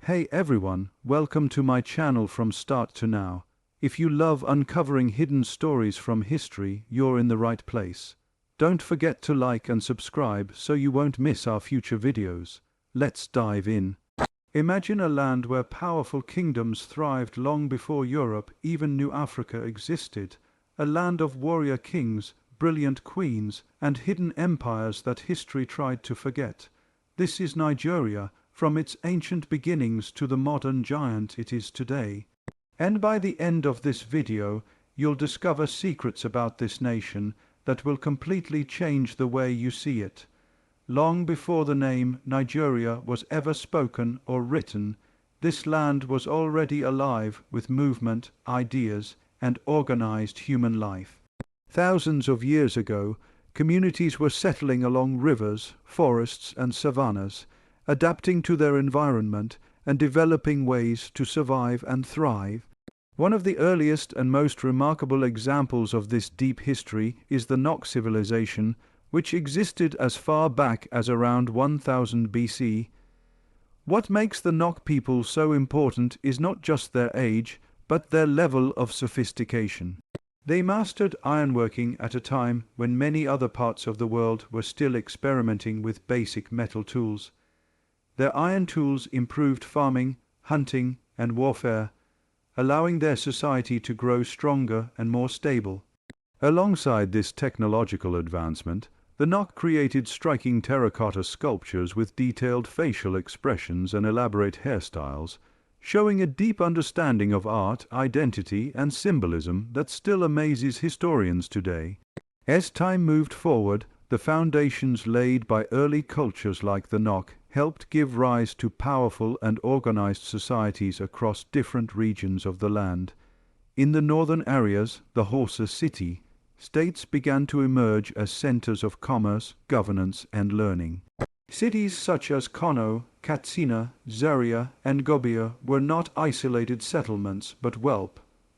Hey everyone, welcome to my channel from start to now. If you love uncovering hidden stories from history, you're in the right place. Don't forget to like and subscribe so you won't miss our future videos. Let's dive in. Imagine a land where powerful kingdoms thrived long before Europe even knew Africa existed. A land of warrior kings, brilliant queens, and hidden empires that history tried to forget. This is Nigeria, from its ancient beginnings to the modern giant it is today. And by the end of this video, you'll discover secrets about this nation that will completely change the way you see it. Long before the name Nigeria was ever spoken or written, this land was already alive with movement, ideas, and organized human life. Thousands of years ago, communities were settling along rivers, forests, and savannas, adapting to their environment and developing ways to survive and thrive. One of the earliest and most remarkable examples of this deep history is the Nok civilization, which existed as far back as around 1000 BC. What makes the Nok people so important is not just their age, but their level of sophistication. They mastered ironworking at a time when many other parts of the world were still experimenting with basic metal tools. Their iron tools improved farming, hunting, and warfare, allowing their society to grow stronger and more stable. Alongside this technological advancement, the Nok created striking terracotta sculptures with detailed facial expressions and elaborate hairstyles, showing a deep understanding of art, identity, and symbolism that still amazes historians today. As time moved forward, the foundations laid by early cultures like the Nok helped give rise to powerful and organized societies across different regions of the land. In the northern areas, the Hausa city, states began to emerge as centers of commerce, governance, and learning. Cities such as Kano, Katsina, Zaria, and Gobir were not isolated settlements but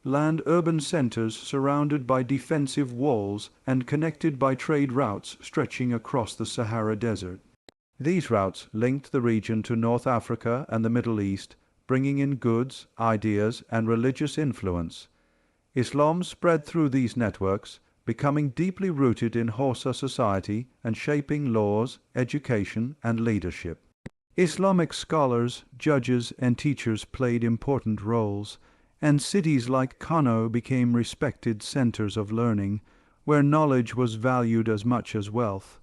land-urban centers surrounded by defensive walls and connected by trade routes stretching across the Sahara Desert. These routes linked the region to North Africa and the Middle East, bringing in goods, ideas, and religious influence. Islam spread through these networks, becoming deeply rooted in Hausa society and shaping laws, education, and leadership. Islamic scholars, judges, and teachers played important roles, and cities like Kano became respected centers of learning, where knowledge was valued as much as wealth.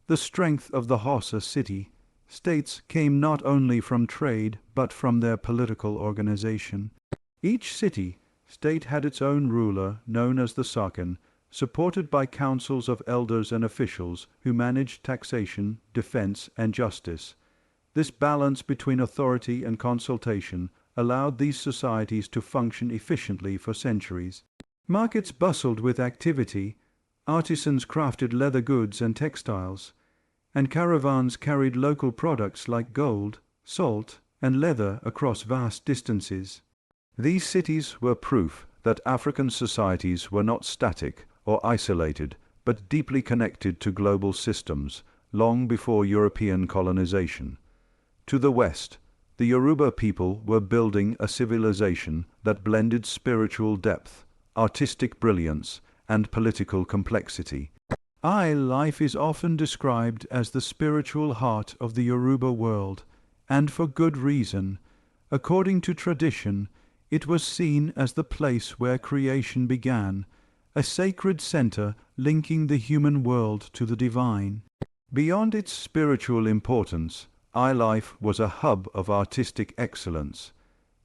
The strength of the Hausa city states came not only from trade but from their political organization. Each city-state had its own ruler, known as the Sultan, supported by councils of elders and officials who managed taxation, defense, and justice. This balance between authority and consultation allowed these societies to function efficiently for centuries. Markets bustled with activity, artisans crafted leather goods and textiles, and caravans carried local products like gold, salt, and leather across vast distances. These cities were proof that African societies were not static or isolated, but deeply connected to global systems, long before European colonization. To the west, the Yoruba people were building a civilization that blended spiritual depth, artistic brilliance, and political complexity. Life is often described as the spiritual heart of the Yoruba world, and for good reason. According to tradition, it was seen as the place where creation began, a sacred center linking the human world to the divine. Beyond its spiritual importance, life was a hub of artistic excellence.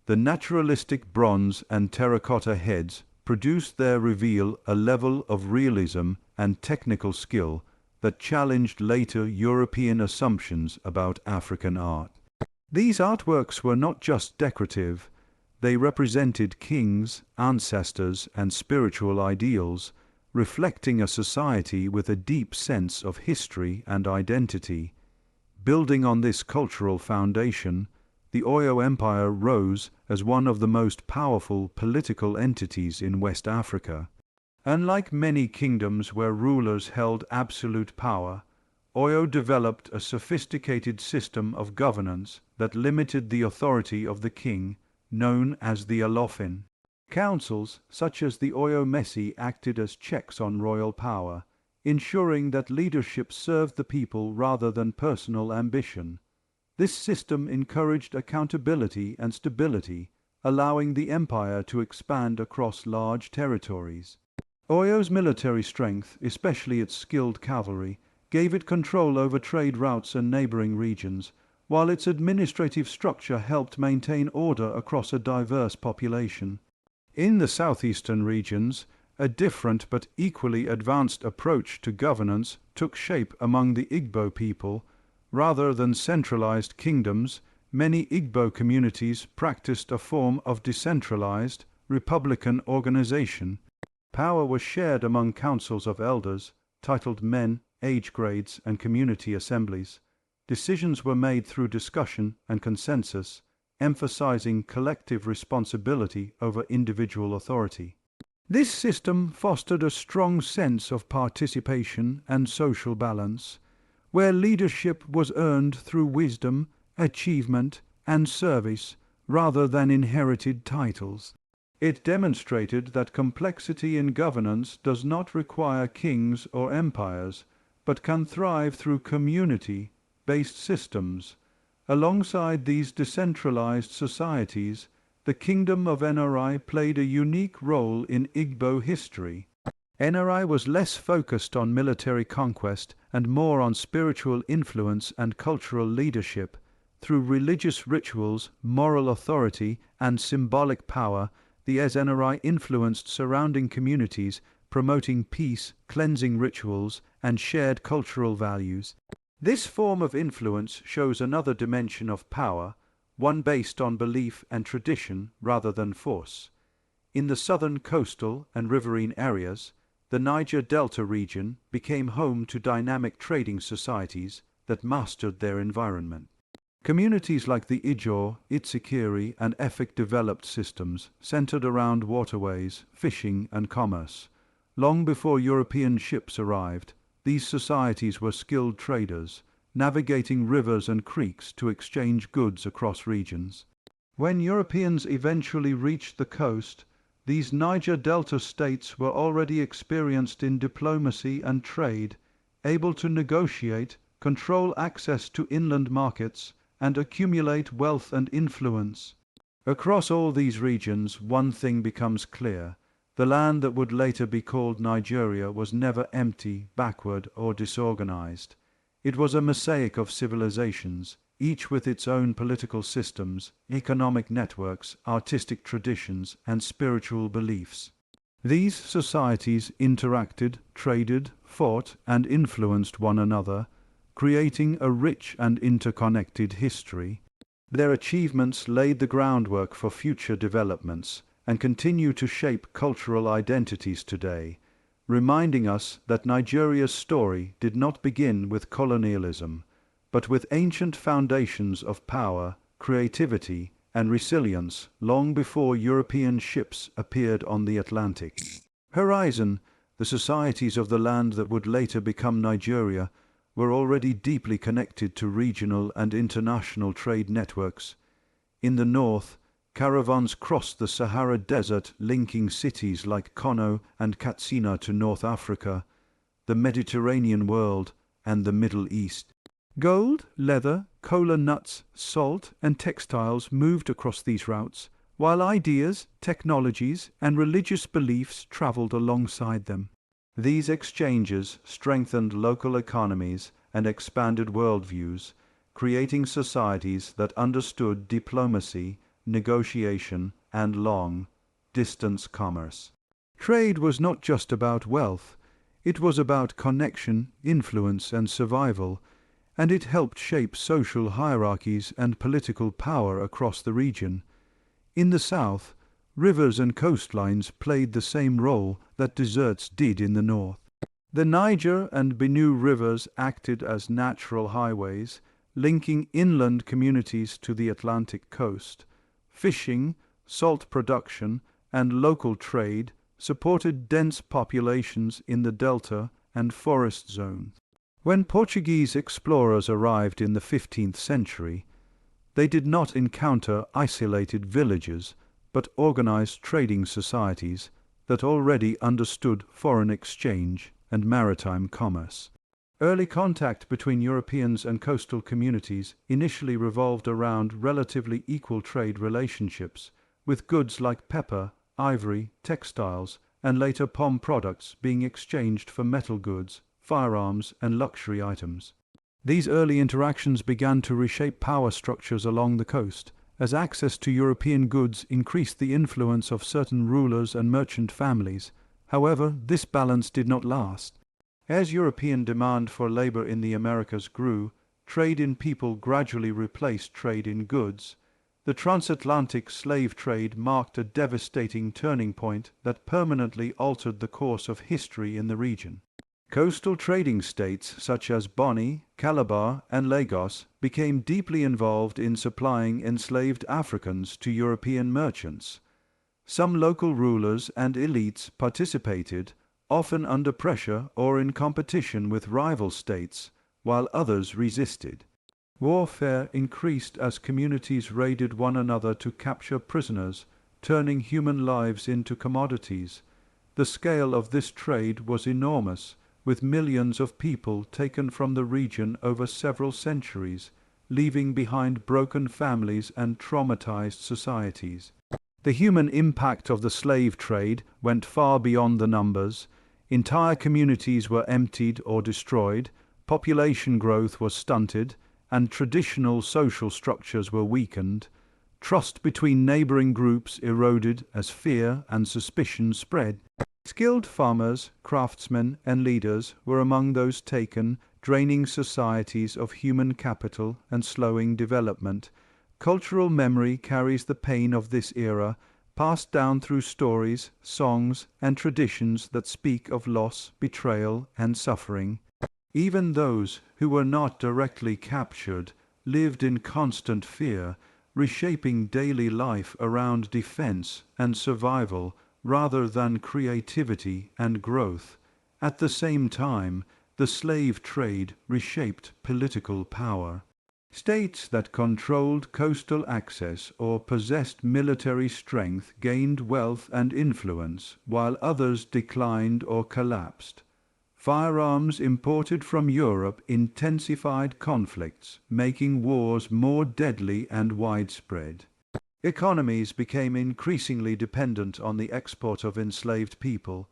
The naturalistic bronze and terracotta heads produced there reveal a level of realism and technical skill that challenged later European assumptions about African art. These artworks were not just decorative. They represented kings, ancestors, and spiritual ideals, reflecting a society with a deep sense of history and identity. Building on this cultural foundation, the Oyo Empire rose as one of the most powerful political entities in West Africa. Unlike many kingdoms where rulers held absolute power, Oyo developed a sophisticated system of governance that limited the authority of the king, known as the Alofin. Councils, such as the Oyo Messi, acted as checks on royal power, ensuring that leadership served the people rather than personal ambition. This system encouraged accountability and stability, allowing the empire to expand across large territories. Oyo's military strength, especially its skilled cavalry, gave it control over trade routes and neighboring regions, while its administrative structure helped maintain order across a diverse population. In the southeastern regions, a different but equally advanced approach to governance took shape among the Igbo people. Rather than centralized kingdoms, many Igbo communities practiced a form of decentralized, republican organization. Power was shared among councils of elders, titled men, age grades, and community assemblies. Decisions were made through discussion and consensus, emphasizing collective responsibility over individual authority. This system fostered a strong sense of participation and social balance, where leadership was earned through wisdom, achievement, and service rather than inherited titles. It demonstrated that complexity in governance does not require kings or empires, but can thrive through community-based systems. Alongside these decentralized societies, the Kingdom of Nri played a unique role in Igbo history. Nri was less focused on military conquest and more on spiritual influence and cultural leadership. Through religious rituals, moral authority, and symbolic power, the Nri influenced surrounding communities, promoting peace, cleansing rituals, and shared cultural values. This form of influence shows another dimension of power, one based on belief and tradition rather than force. In the southern coastal and riverine areas, the Niger Delta region became home to dynamic trading societies that mastered their environment. Communities like the Ijaw, Itsekiri, and Efik developed systems centered around waterways, fishing, and commerce. Long before European ships arrived, these societies were skilled traders, navigating rivers and creeks to exchange goods across regions. When Europeans eventually reached the coast, these Niger Delta states were already experienced in diplomacy and trade, able to negotiate, control access to inland markets, and accumulate wealth and influence. Across all these regions, one thing becomes clear. The land that would later be called Nigeria was never empty, backward, or disorganized. It was a mosaic of civilizations, each with its own political systems, economic networks, artistic traditions, and spiritual beliefs. These societies interacted, traded, fought, and influenced one another, creating a rich and interconnected history. Their achievements laid the groundwork for future developments and continue to shape cultural identities today, reminding us that Nigeria's story did not begin with colonialism, but with ancient foundations of power, creativity, and resilience long before European ships appeared on the Atlantic. Horizon, the societies of the land that would later become Nigeria, were already deeply connected to regional and international trade networks. In the north, caravans crossed the Sahara Desert, linking cities like Kono and Katsina to North Africa, the Mediterranean world, and the Middle East. Gold, leather, cola nuts, salt, and textiles moved across these routes, while ideas, technologies, and religious beliefs traveled alongside them. These exchanges strengthened local economies and expanded worldviews, creating societies that understood diplomacy, negotiation, and long-distance commerce. Trade was not just about wealth, it was about connection, influence, and survival, and it helped shape social hierarchies and political power across the region. In the south, rivers and coastlines played the same role that deserts did in the north. The Niger and Benue rivers acted as natural highways, linking inland communities to the Atlantic coast. Fishing, salt production, and local trade supported dense populations in the delta and forest zones. When Portuguese explorers arrived in the 15th century, they did not encounter isolated villages, but organized trading societies that already understood foreign exchange and maritime commerce. Early contact between Europeans and coastal communities initially revolved around relatively equal trade relationships, with goods like pepper, ivory, textiles, and later palm products being exchanged for metal goods, firearms, and luxury items. These early interactions began to reshape power structures along the coast, as access to European goods increased the influence of certain rulers and merchant families. However, this balance did not last. As European demand for labor in the Americas grew, trade in people gradually replaced trade in goods. The transatlantic slave trade marked a devastating turning point that permanently altered the course of history in the region. Coastal trading states such as Bonny, Calabar, and Lagos became deeply involved in supplying enslaved Africans to European merchants. Some local rulers and elites participated, often under pressure or in competition with rival states, while others resisted. Warfare increased as communities raided one another to capture prisoners, turning human lives into commodities. The scale of this trade was enormous, with millions of people taken from the region over several centuries, leaving behind broken families and traumatized societies. The human impact of the slave trade went far beyond the numbers. Entire communities were emptied or destroyed, population growth was stunted, and traditional social structures were weakened. Trust between neighboring groups eroded as fear and suspicion spread. Skilled farmers, craftsmen, and leaders were among those taken, draining societies of human capital and slowing development. Cultural memory carries the pain of this era, passed down through stories, songs, and traditions that speak of loss, betrayal, and suffering. Even those who were not directly captured lived in constant fear, reshaping daily life around defense and survival rather than creativity and growth. At the same time, the slave trade reshaped political power. States that controlled coastal access or possessed military strength gained wealth and influence, while others declined or collapsed. Firearms imported from Europe intensified conflicts, making wars more deadly and widespread. Economies became increasingly dependent on the export of enslaved people,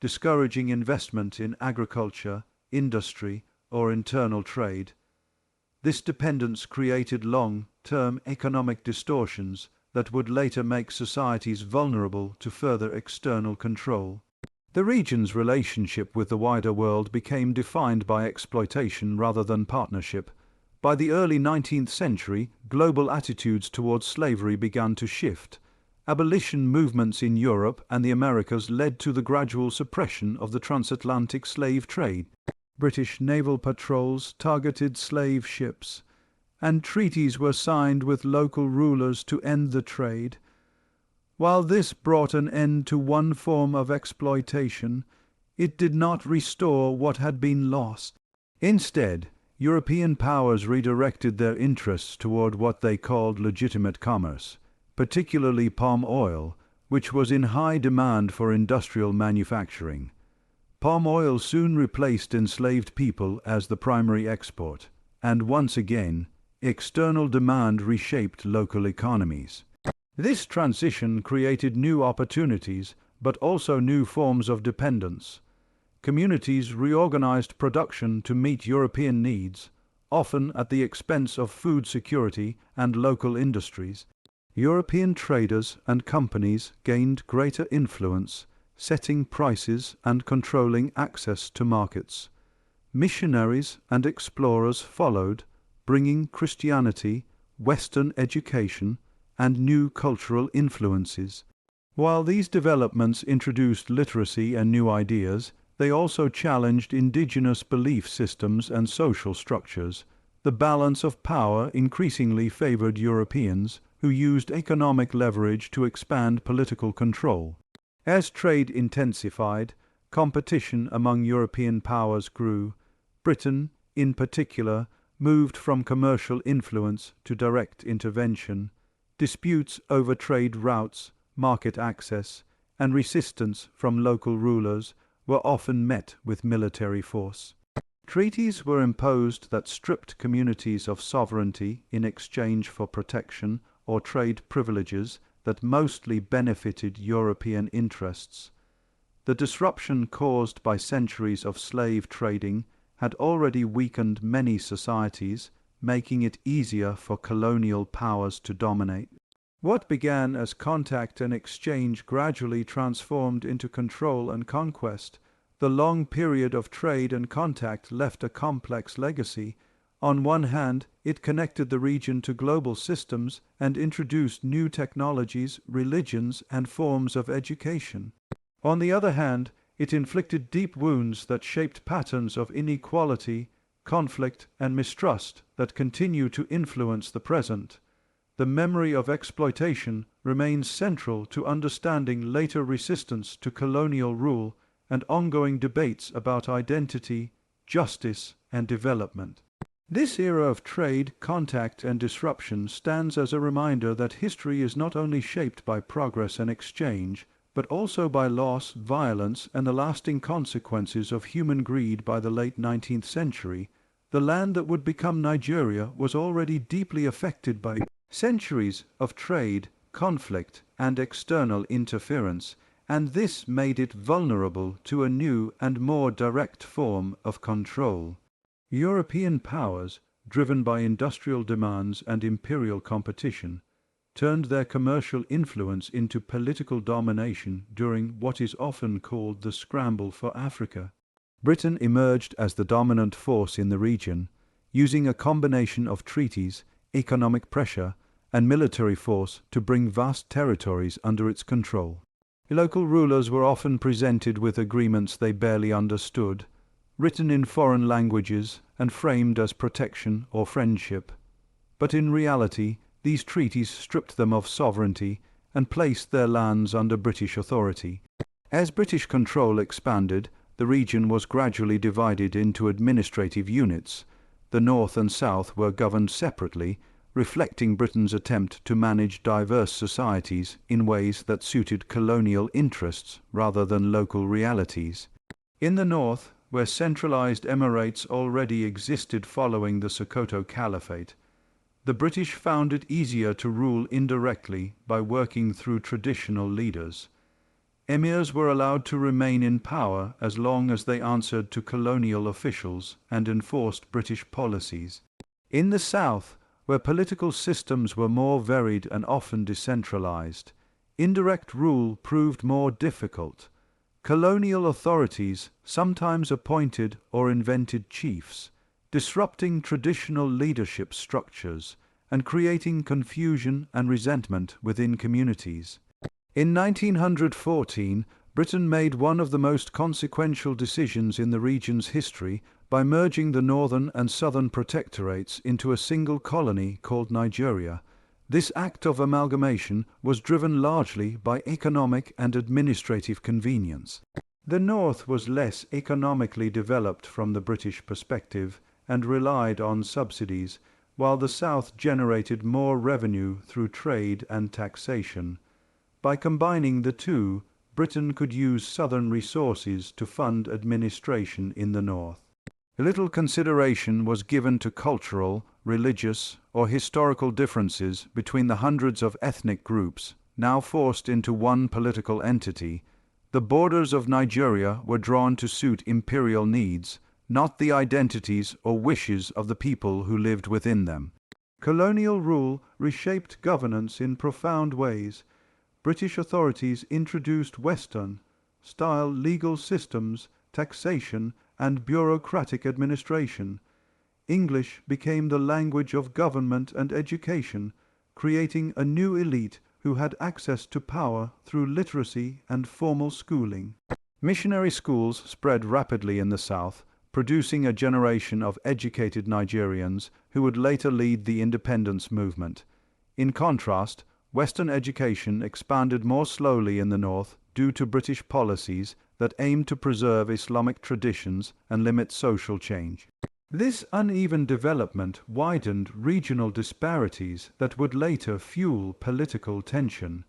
discouraging investment in agriculture, industry, or internal trade. This dependence created long-term economic distortions that would later make societies vulnerable to further external control. The region's relationship with the wider world became defined by exploitation rather than partnership. By the early 19th century, global attitudes towards slavery began to shift. Abolition movements in Europe and the Americas led to the gradual suppression of the transatlantic slave trade. British naval patrols targeted slave ships, and treaties were signed with local rulers to end the trade. While this brought an end to one form of exploitation, it did not restore what had been lost. Instead, European powers redirected their interests toward what they called legitimate commerce, particularly palm oil, which was in high demand for industrial manufacturing. Palm oil soon replaced enslaved people as the primary export, and once again, external demand reshaped local economies. This transition created new opportunities, but also new forms of dependence. Communities reorganized production to meet European needs, often at the expense of food security and local industries. European traders and companies gained greater influence, setting prices and controlling access to markets. Missionaries and explorers followed, bringing Christianity, Western education, and new cultural influences. While these developments introduced literacy and new ideas, they also challenged indigenous belief systems and social structures. The balance of power increasingly favored Europeans, who used economic leverage to expand political control. As trade intensified, competition among European powers grew. Britain, in particular, moved from commercial influence to direct intervention. Disputes over trade routes, market access, and resistance from local rulers were often met with military force. Treaties were imposed that stripped communities of sovereignty in exchange for protection or trade privileges that mostly benefited European interests. The disruption caused by centuries of slave trading had already weakened many societies, making it easier for colonial powers to dominate. What began as contact and exchange gradually transformed into control and conquest. The long period of trade and contact left a complex legacy. On one hand, it connected the region to global systems and introduced new technologies, religions, and forms of education. On the other hand, it inflicted deep wounds that shaped patterns of inequality, conflict, and mistrust that continue to influence the present. The memory of exploitation remains central to understanding later resistance to colonial rule and ongoing debates about identity, justice, and development. This era of trade, contact, and disruption stands as a reminder that history is not only shaped by progress and exchange, but also by loss, violence, and the lasting consequences of human greed. By the late 19th century, the land that would become Nigeria was already deeply affected by centuries of trade, conflict, and external interference, and this made it vulnerable to a new and more direct form of control. European powers, driven by industrial demands and imperial competition, turned their commercial influence into political domination during what is often called the Scramble for Africa. Britain emerged as the dominant force in the region, using a combination of treaties, economic pressure, and military force to bring vast territories under its control. Local rulers were often presented with agreements they barely understood, written in foreign languages and framed as protection or friendship. But in reality, these treaties stripped them of sovereignty and placed their lands under British authority. As British control expanded, the region was gradually divided into administrative units. The North and South were governed separately, reflecting Britain's attempt to manage diverse societies in ways that suited colonial interests rather than local realities. In the north, where centralized emirates already existed following the Sokoto Caliphate, the British found it easier to rule indirectly by working through traditional leaders. Emirs were allowed to remain in power as long as they answered to colonial officials and enforced British policies. In the south, where political systems were more varied and often decentralized, indirect rule proved more difficult. Colonial authorities sometimes appointed or invented chiefs, disrupting traditional leadership structures and creating confusion and resentment within communities. In 1914, Britain made one of the most consequential decisions in the region's history by merging the northern and southern protectorates into a single colony called Nigeria. This act of amalgamation was driven largely by economic and administrative convenience. The north was less economically developed from the British perspective and relied on subsidies, while the south generated more revenue through trade and taxation. By combining the two, Britain could use southern resources to fund administration in the north. Little consideration was given to cultural, religious, or historical differences between the hundreds of ethnic groups now forced into one political entity. The borders of Nigeria were drawn to suit imperial needs, not the identities or wishes of the people who lived within them. Colonial rule reshaped governance in profound ways. British authorities introduced Western-style legal systems, taxation, and bureaucratic administration. English became the language of government and education, creating a new elite who had access to power through literacy and formal schooling. Missionary schools spread rapidly in the South, producing a generation of educated Nigerians who would later lead the independence movement. In contrast, Western education expanded more slowly in the North due to British policies that aimed to preserve Islamic traditions and limit social change. This uneven development widened regional disparities that would later fuel political tension.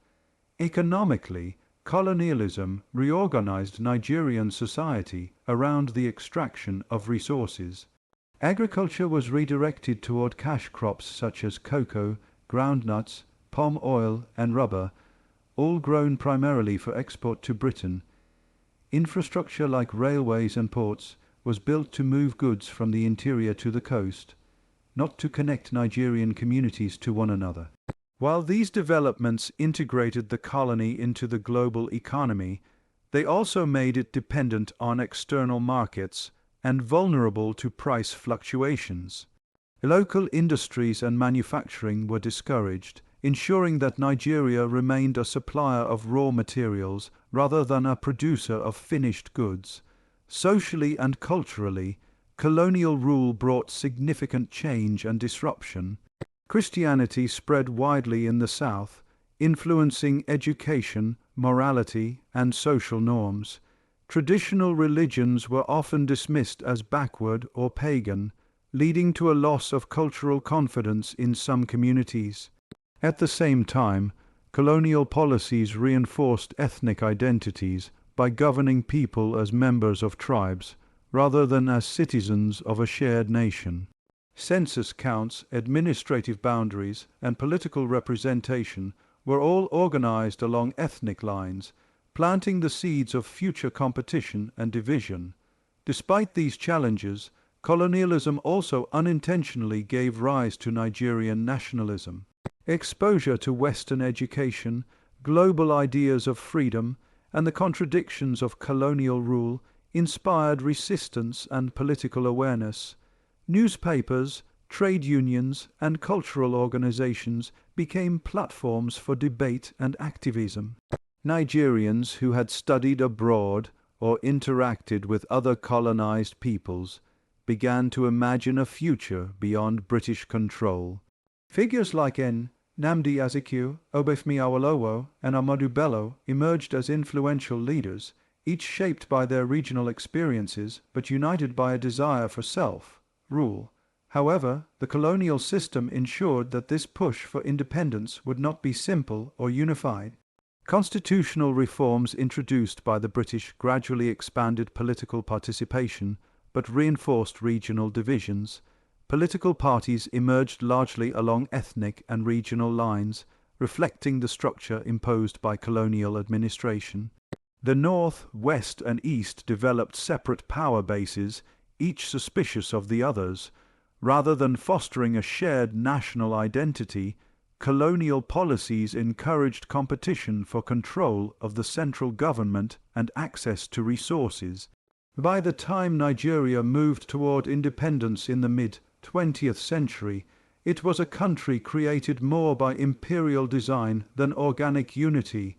Economically, colonialism reorganized Nigerian society around the extraction of resources. Agriculture was redirected toward cash crops such as cocoa, groundnuts, palm oil, and rubber, all grown primarily for export to Britain. Infrastructure like railways and ports was built to move goods from the interior to the coast, not to connect Nigerian communities to one another. While these developments integrated the colony into the global economy, they also made it dependent on external markets and vulnerable to price fluctuations. Local industries and manufacturing were discouraged, ensuring that Nigeria remained a supplier of raw materials rather than a producer of finished goods. Socially and culturally, colonial rule brought significant change and disruption. Christianity spread widely in the South, influencing education, morality, and social norms. Traditional religions were often dismissed as backward or pagan, leading to a loss of cultural confidence in some communities. At the same time, colonial policies reinforced ethnic identities by governing people as members of tribes, rather than as citizens of a shared nation. Census counts, administrative boundaries, and political representation were all organized along ethnic lines, planting the seeds of future competition and division. Despite these challenges, colonialism also unintentionally gave rise to Nigerian nationalism. Exposure to Western education, global ideas of freedom, and the contradictions of colonial rule inspired resistance and political awareness. Newspapers, trade unions, and cultural organizations became platforms for debate and activism. Nigerians who had studied abroad or interacted with other colonized peoples began to imagine a future beyond British control. Figures like Nnamdi Azikiwe, Obafemi Awolowo, and Ahmadu Bello emerged as influential leaders, each shaped by their regional experiences but united by a desire for self-rule. However, the colonial system ensured that this push for independence would not be simple or unified. Constitutional reforms introduced by the British gradually expanded political participation but reinforced regional divisions. Political parties emerged largely along ethnic and regional lines, reflecting the structure imposed by colonial administration. The North, West, and East developed separate power bases, each suspicious of the others. Rather than fostering a shared national identity, colonial policies encouraged competition for control of the central government and access to resources. By the time Nigeria moved toward independence in the mid-20th century, it was a country created more by imperial design than organic unity.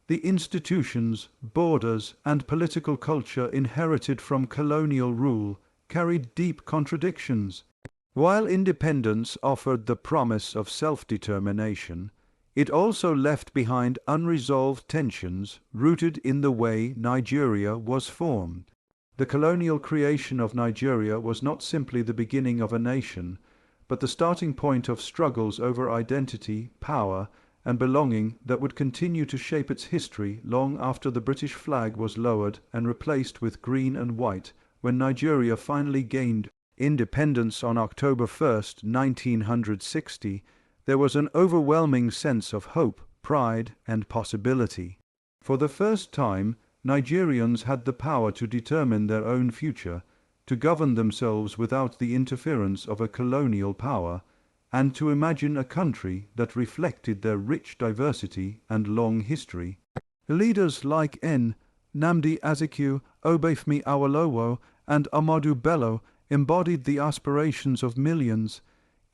The institutions, borders, and political culture inherited from colonial rule carried deep contradictions. While independence offered the promise of self-determination, it also left behind unresolved tensions rooted in the way Nigeria was formed. The colonial creation of Nigeria was not simply the beginning of a nation, but the starting point of struggles over identity, power, and belonging that would continue to shape its history long after the British flag was lowered and replaced with green and white when Nigeria finally gained independence on October 1st, 1960. There was an overwhelming sense of hope, pride, and possibility. For the first time, Nigerians had the power to determine their own future, to govern themselves without the interference of a colonial power, and to imagine a country that reflected their rich diversity and long history. Leaders like Nnamdi Azikiwe, Obafemi Awolowo, and Ahmadu Bello embodied the aspirations of millions,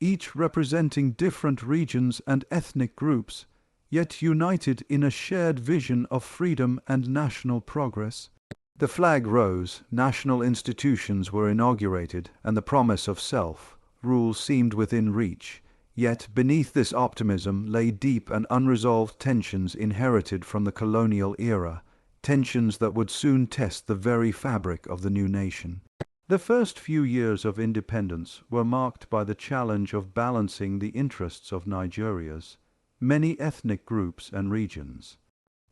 each representing different regions and ethnic groups, yet united in a shared vision of freedom and national progress. The flag rose, national institutions were inaugurated, and the promise of self-rule seemed within reach. Yet beneath this optimism lay deep and unresolved tensions inherited from the colonial era, tensions that would soon test the very fabric of the new nation. The first few years of independence were marked by the challenge of balancing the interests of Nigeria's many ethnic groups and regions.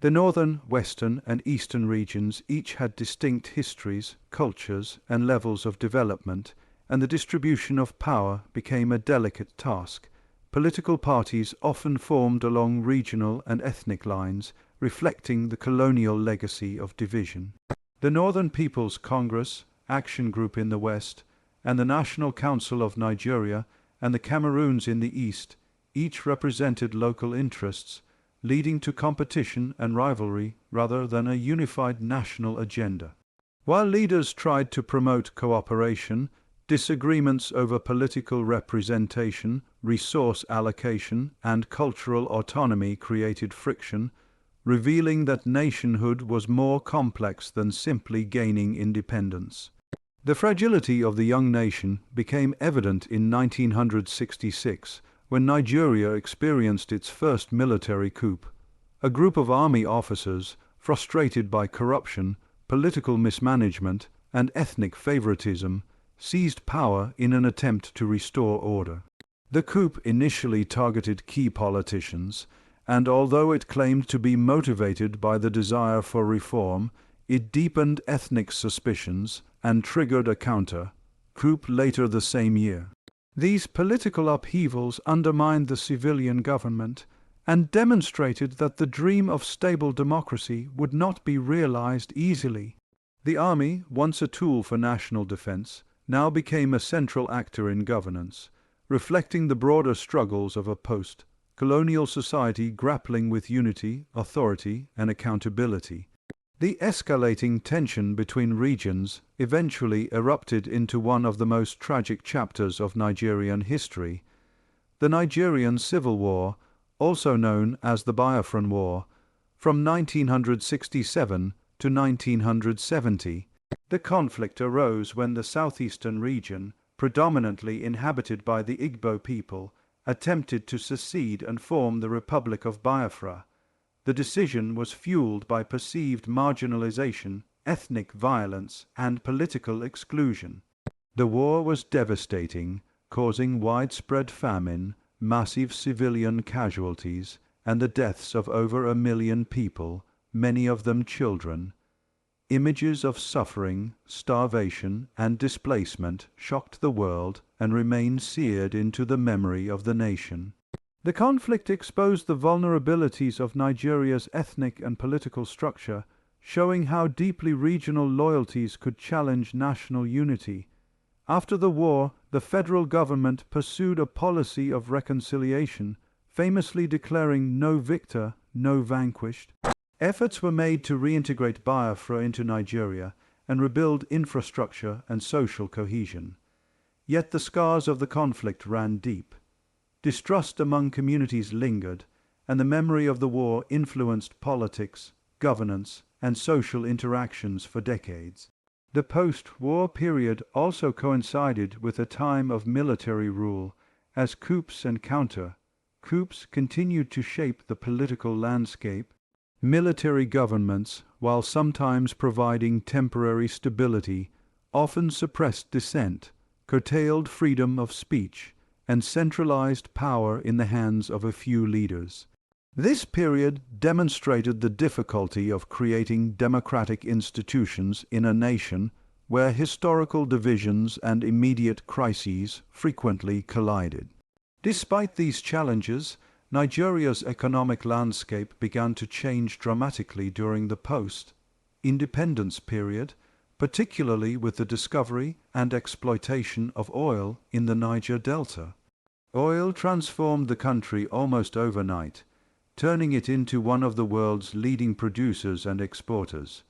The northern, western, and eastern regions each had distinct histories, cultures, and levels of development, and the distribution of power became a delicate task. Political parties often formed along regional and ethnic lines, reflecting the colonial legacy of division. The Northern People's Congress, Action Group in the West, and the National Council of Nigeria and the Cameroons in the East each represented local interests, leading to competition and rivalry rather than a unified national agenda. While leaders tried to promote cooperation, disagreements over political representation, resource allocation, and cultural autonomy created friction, revealing that nationhood was more complex than simply gaining independence. The fragility of the young nation became evident in 1966, when Nigeria experienced its first military coup. A group of army officers, frustrated by corruption, political mismanagement, and ethnic favoritism, seized power in an attempt to restore order. The coup initially targeted key politicians, and although it claimed to be motivated by the desire for reform, it deepened ethnic suspicions and triggered a counter-coup later the same year. These political upheavals undermined the civilian government and demonstrated that the dream of stable democracy would not be realized easily. The army, once a tool for national defense, now became a central actor in governance, reflecting the broader struggles of a post-colonial society grappling with unity, authority, and accountability. The escalating tension between regions eventually erupted into one of the most tragic chapters of Nigerian history, the Nigerian Civil War, also known as the Biafran War, from 1967 to 1970. The conflict arose when the southeastern region, predominantly inhabited by the Igbo people, attempted to secede and form the Republic of Biafra. The decision was fueled by perceived marginalization, ethnic violence, and political exclusion. The war was devastating, causing widespread famine, massive civilian casualties, and the deaths of over 1 million people, many of them children. Images of suffering, starvation, and displacement shocked the world and remain seared into the memory of the nation. The conflict exposed the vulnerabilities of Nigeria's ethnic and political structure, showing how deeply regional loyalties could challenge national unity. After the war, the federal government pursued a policy of reconciliation, famously declaring "no victor, no vanquished." Efforts were made to reintegrate Biafra into Nigeria and rebuild infrastructure and social cohesion. Yet the scars of the conflict ran deep. Distrust among communities lingered, and the memory of the war influenced politics, governance, and social interactions for decades. The post-war period also coincided with a time of military rule, as coups and counter-coups continued to shape the political landscape. Military governments, while sometimes providing temporary stability, often suppressed dissent, curtailed freedom of speech, and centralized power in the hands of a few leaders. This period demonstrated the difficulty of creating democratic institutions in a nation where historical divisions and immediate crises frequently collided. Despite these challenges, Nigeria's economic landscape began to change dramatically during the post-independence period, particularly with the discovery and exploitation of oil in the Niger Delta. Oil transformed the country almost overnight, turning it into one of the world's leading producers and exporters.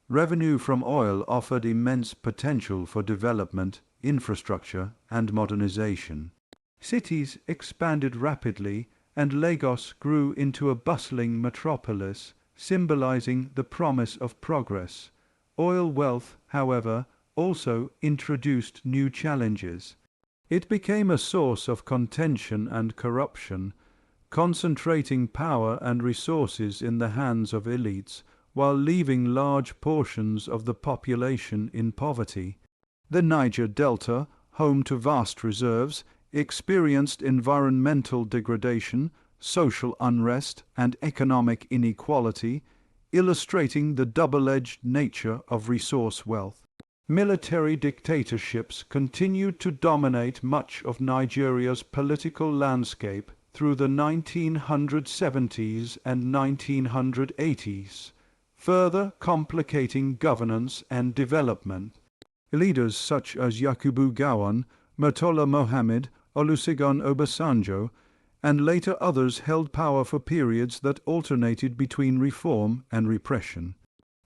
Revenue from oil offered immense potential for development, infrastructure, and modernization. Cities expanded rapidly, and Lagos grew into a bustling metropolis, symbolizing the promise of progress. Oil wealth, however, also introduced new challenges. It became a source of contention and corruption, concentrating power and resources in the hands of elites while leaving large portions of the population in poverty. The Niger Delta, home to vast reserves, experienced environmental degradation, social unrest, and economic inequality, illustrating the double-edged nature of resource wealth. Military dictatorships continued to dominate much of Nigeria's political landscape through the 1970s and 1980s, further complicating governance and development. Leaders such as Yakubu Gowon, Murtola Mohammed, Olusegun Obasanjo, and later others held power for periods that alternated between reform and repression.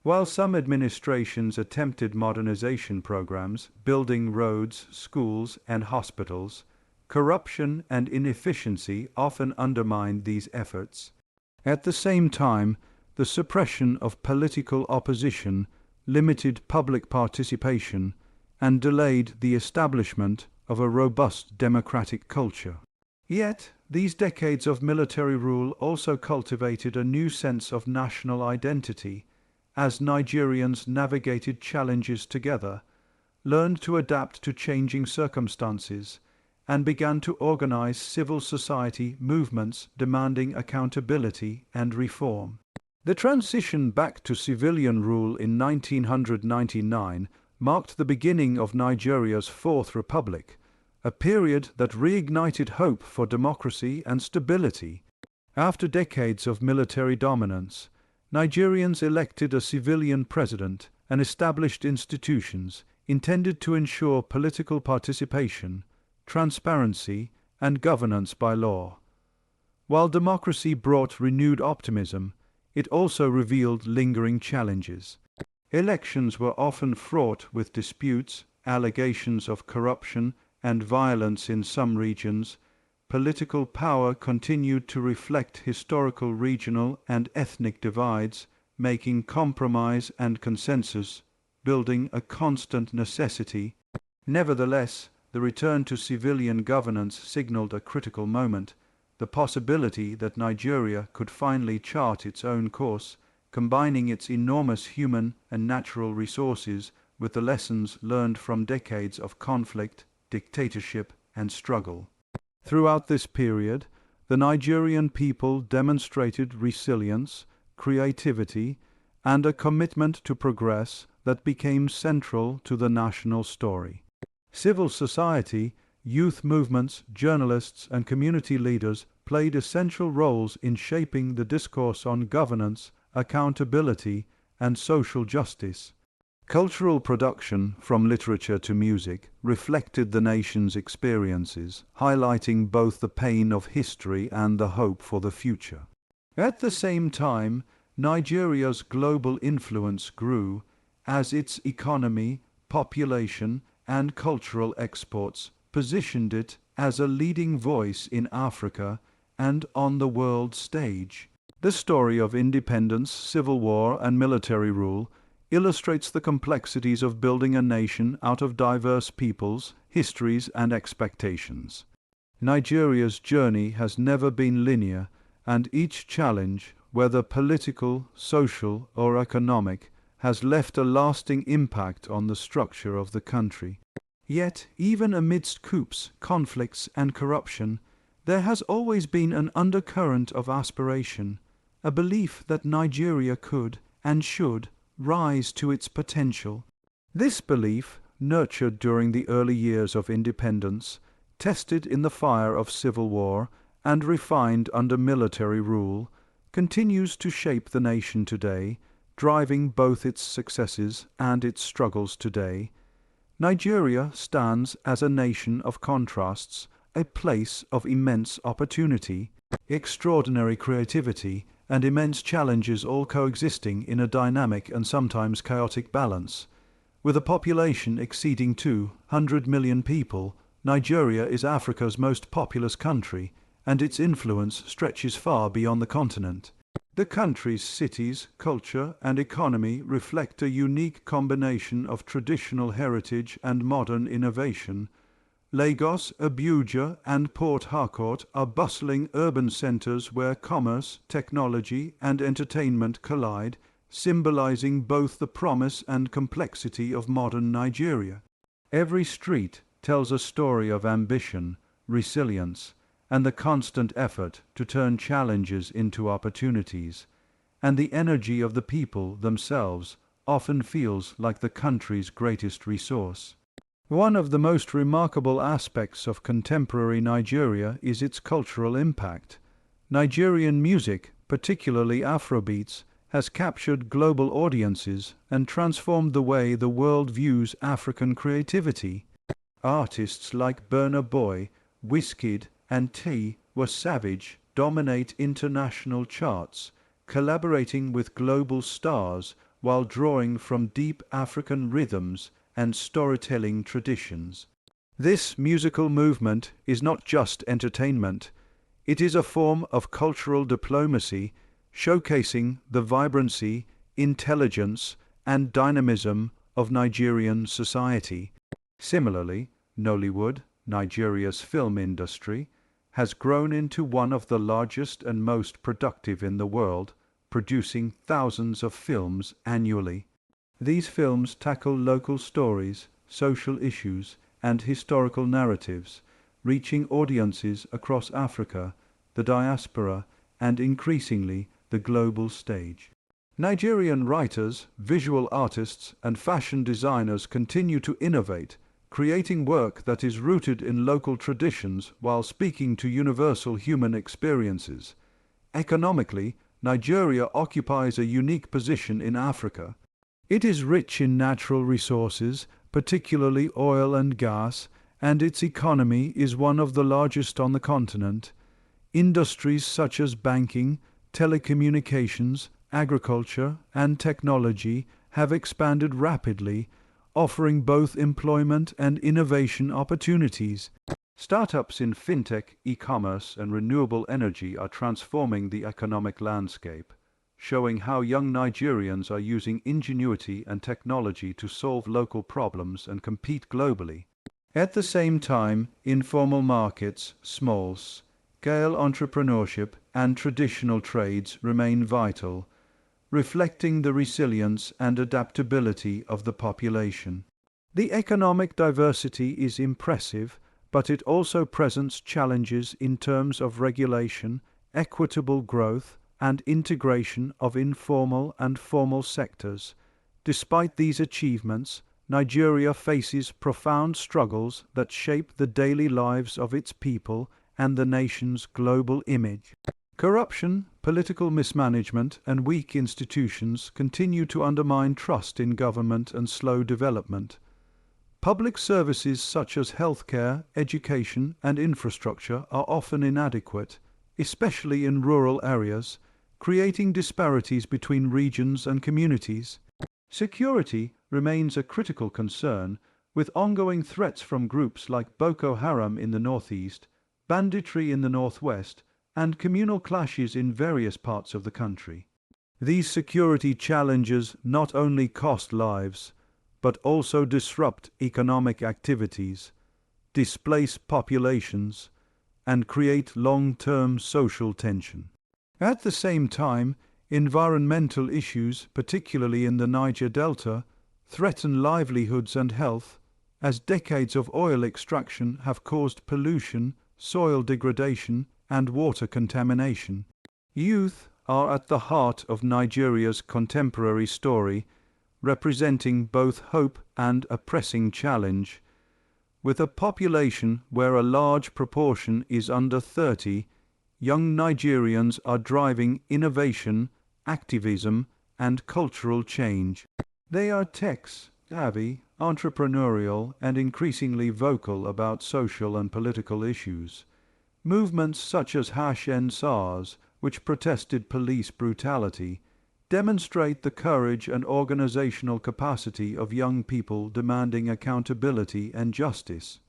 While some administrations attempted modernization programs, building roads, schools, and hospitals, corruption and inefficiency often undermined these efforts. At the same time, the suppression of political opposition limited public participation and delayed the establishment of a robust democratic culture. Yet, these decades of military rule also cultivated a new sense of national identity as Nigerians navigated challenges together, learned to adapt to changing circumstances, and began to organize civil society movements demanding accountability and reform. The transition back to civilian rule in 1999 marked the beginning of Nigeria's Fourth Republic, a period that reignited hope for democracy and stability. After decades of military dominance, Nigerians elected a civilian president and established institutions intended to ensure political participation, transparency, and governance by law. While democracy brought renewed optimism, it also revealed lingering challenges. Elections were often fraught with disputes, allegations of corruption, and violence in some regions. Political power continued to reflect historical regional and ethnic divides, making compromise and consensus building a constant necessity. Nevertheless, the return to civilian governance signaled a critical moment, the possibility that Nigeria could finally chart its own course, combining its enormous human and natural resources with the lessons learned from decades of conflict, dictatorship, and struggle. Throughout this period, the Nigerian people demonstrated resilience, creativity, and a commitment to progress that became central to the national story. Civil society, youth movements, journalists, and community leaders played essential roles in shaping the discourse on governance, accountability, and social justice. Cultural production, from literature to music, reflected the nation's experiences, highlighting both the pain of history and the hope for the future. At the same time, Nigeria's global influence grew as its economy, population, and cultural exports positioned it as a leading voice in Africa and on the world stage. The story of independence, civil war, and military rule illustrates the complexities of building a nation out of diverse peoples, histories, and expectations. Nigeria's journey has never been linear, and each challenge, whether political, social, or economic, has left a lasting impact on the structure of the country. Yet, even amidst coups, conflicts, and corruption, there has always been an undercurrent of aspiration, a belief that Nigeria could and should rise to its potential. This belief, nurtured during the early years of independence, tested in the fire of civil war, and refined under military rule, continues to shape the nation today, driving both its successes and its struggles today. Nigeria stands as a nation of contrasts, a place of immense opportunity, extraordinary creativity, and immense challenges all coexisting in a dynamic and sometimes chaotic balance. With a population exceeding 200 million people, Nigeria is Africa's most populous country, and its influence stretches far beyond the continent. The country's cities, culture, and economy reflect a unique combination of traditional heritage and modern innovation. Lagos, Abuja, and Port Harcourt are bustling urban centers where commerce, technology, and entertainment collide, symbolizing both the promise and complexity of modern Nigeria. Every street tells a story of ambition, resilience, and the constant effort to turn challenges into opportunities, and the energy of the people themselves often feels like the country's greatest resource. One of the most remarkable aspects of contemporary Nigeria is its cultural impact. Nigerian music, particularly Afrobeats, has captured global audiences and transformed the way the world views African creativity. Artists like Burna Boy, Wizkid, and Tiwa Savage dominate international charts, collaborating with global stars while drawing from deep African rhythms and storytelling traditions. This musical movement is not just entertainment. It is a form of cultural diplomacy, showcasing the vibrancy, intelligence, and dynamism of Nigerian society. Similarly, Nollywood, Nigeria's film industry, has grown into one of the largest and most productive in the world, producing thousands of films annually. These films tackle local stories, social issues, and historical narratives, reaching audiences across Africa, the diaspora, and increasingly the global stage. Nigerian writers, visual artists, and fashion designers continue to innovate, creating work that is rooted in local traditions while speaking to universal human experiences. Economically, Nigeria occupies a unique position in Africa. It is rich in natural resources, particularly oil and gas, and its economy is one of the largest on the continent. Industries such as banking, telecommunications, agriculture, and technology have expanded rapidly, offering both employment and innovation opportunities. Startups in fintech, e-commerce, and renewable energy are transforming the economic landscape, showing how young Nigerians are using ingenuity and technology to solve local problems and compete globally. At the same time, informal markets, small-scale entrepreneurship, and traditional trades remain vital, reflecting the resilience and adaptability of the population. The economic diversity is impressive, but it also presents challenges in terms of regulation, equitable growth, and integration of informal and formal sectors. Despite these achievements, Nigeria faces profound struggles that shape the daily lives of its people and the nation's global image. Corruption, political mismanagement, and weak institutions continue to undermine trust in government and slow development. Public services such as healthcare, education, and infrastructure are often inadequate, especially in rural areas, creating disparities between regions and communities. Security remains a critical concern, with ongoing threats from groups like Boko Haram in the northeast, banditry in the northwest, and communal clashes in various parts of the country. These security challenges not only cost lives, but also disrupt economic activities, displace populations, and create long-term social tension. At the same time, environmental issues, particularly in the Niger Delta, threaten livelihoods and health, as decades of oil extraction have caused pollution, soil degradation, and water contamination. Youth are at the heart of Nigeria's contemporary story, representing both hope and a pressing challenge. With a population where a large proportion is under 30, young Nigerians are driving innovation, activism, and cultural change. They are tech-savvy, entrepreneurial, and increasingly vocal about social and political issues. Movements such as #EndSARS, which protested police brutality, demonstrate the courage and organizational capacity of young people demanding accountability and justice.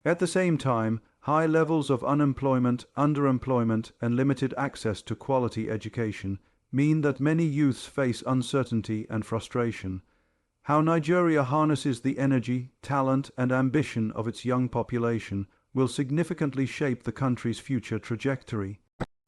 At the same time, high levels of unemployment, underemployment, and limited access to quality education mean that many youths face uncertainty and frustration. How Nigeria harnesses the energy, talent, and ambition of its young population will significantly shape the country's future trajectory.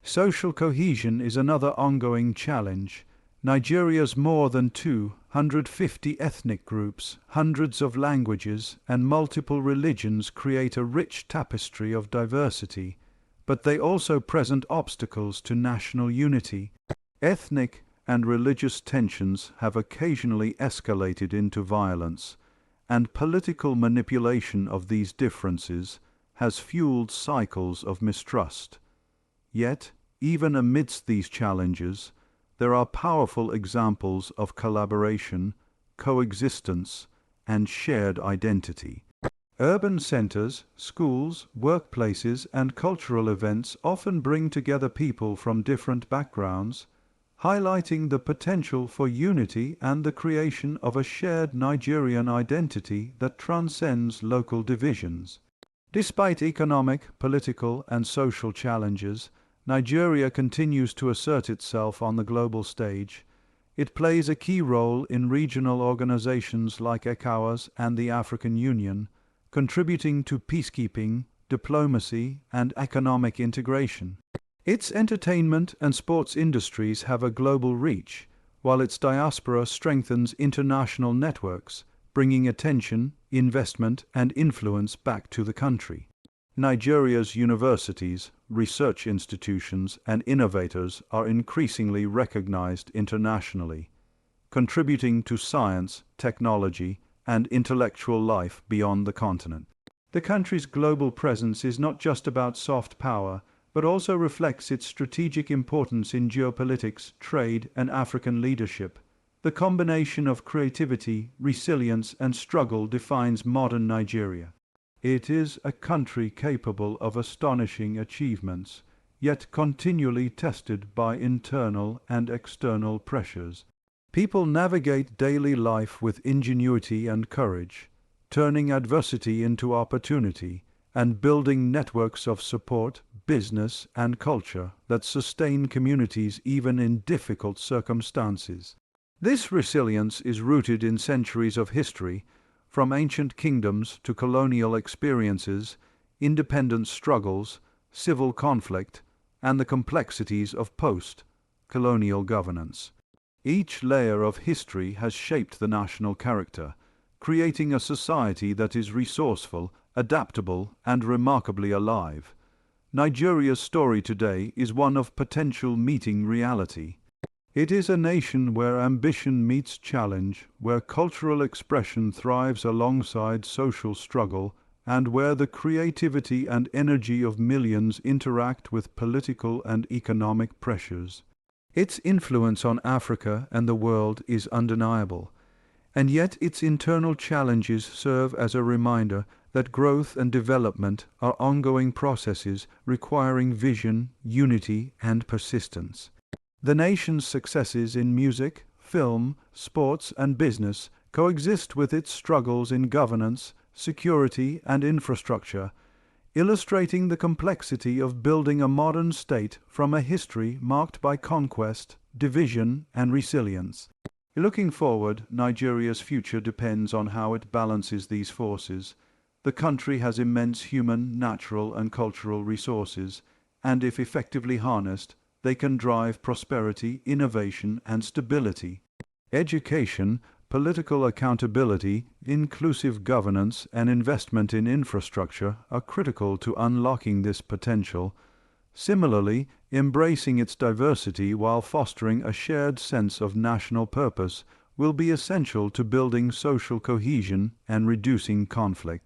Social cohesion is another ongoing challenge. Nigeria's more than 250 ethnic groups, hundreds of languages, and multiple religions create a rich tapestry of diversity, but they also present obstacles to national unity. Ethnic and religious tensions have occasionally escalated into violence, and political manipulation of these differences has fueled cycles of mistrust. Yet, even amidst these challenges, there are powerful examples of collaboration, coexistence, and shared identity. Urban centers, schools, workplaces, and cultural events often bring together people from different backgrounds, highlighting the potential for unity and the creation of a shared Nigerian identity that transcends local divisions. Despite economic, political, and social challenges, Nigeria continues to assert itself on the global stage. It plays a key role in regional organizations like ECOWAS and the African Union, contributing to peacekeeping, diplomacy, and economic integration. Its entertainment and sports industries have a global reach, while its diaspora strengthens international networks, bringing attention, investment, and influence back to the country. Nigeria's universities, research institutions, and innovators are increasingly recognized internationally, contributing to science, technology, and intellectual life beyond the continent. The country's global presence is not just about soft power, but also reflects its strategic importance in geopolitics, trade, and African leadership. The combination of creativity, resilience, and struggle defines modern Nigeria. It is a country capable of astonishing achievements, yet continually tested by internal and external pressures. People navigate daily life with ingenuity and courage, turning adversity into opportunity and building networks of support, business, and culture that sustain communities even in difficult circumstances. This resilience is rooted in centuries of history, from ancient kingdoms to colonial experiences, independence struggles, civil conflict, and the complexities of post-colonial governance. Each layer of history has shaped the national character, creating a society that is resourceful, adaptable, and remarkably alive. Nigeria's story today is one of potential meeting reality. It is a nation where ambition meets challenge, where cultural expression thrives alongside social struggle, and where the creativity and energy of millions interact with political and economic pressures. Its influence on Africa and the world is undeniable, and yet its internal challenges serve as a reminder that growth and development are ongoing processes requiring vision, unity, and persistence. The nation's successes in music, film, sports, and business coexist with its struggles in governance, security, and infrastructure, illustrating the complexity of building a modern state from a history marked by conquest, division, and resilience. Looking forward, Nigeria's future depends on how it balances these forces. The country has immense human, natural, and cultural resources, and if effectively harnessed, they can drive prosperity, innovation, and stability. Education, political accountability, inclusive governance, and investment in infrastructure are critical to unlocking this potential. Similarly, embracing its diversity while fostering a shared sense of national purpose will be essential to building social cohesion and reducing conflict.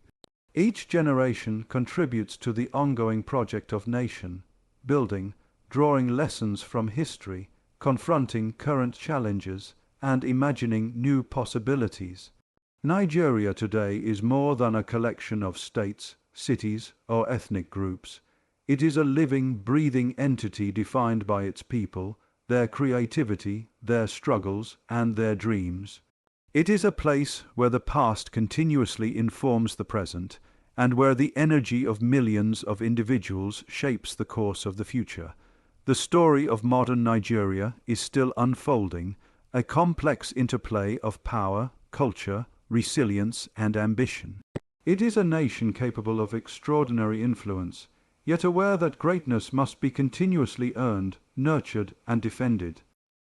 Each generation contributes to the ongoing project of nation building, drawing lessons from history, confronting current challenges, and imagining new possibilities. Nigeria today is more than a collection of states, cities, or ethnic groups. It is a living, breathing entity defined by its people, their creativity, their struggles, and their dreams. It is a place where the past continuously informs the present, and where the energy of millions of individuals shapes the course of the future. The story of modern Nigeria is still unfolding, a complex interplay of power, culture, resilience, and ambition. It is a nation capable of extraordinary influence, yet aware that greatness must be continuously earned, nurtured, and defended.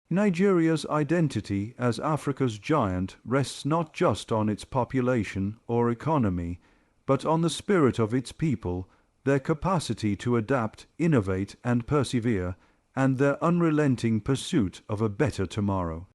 Nigeria's identity as Africa's giant rests not just on its population or economy, but on the spirit of its people, their capacity to adapt, innovate, and persevere, and their unrelenting pursuit of a better tomorrow.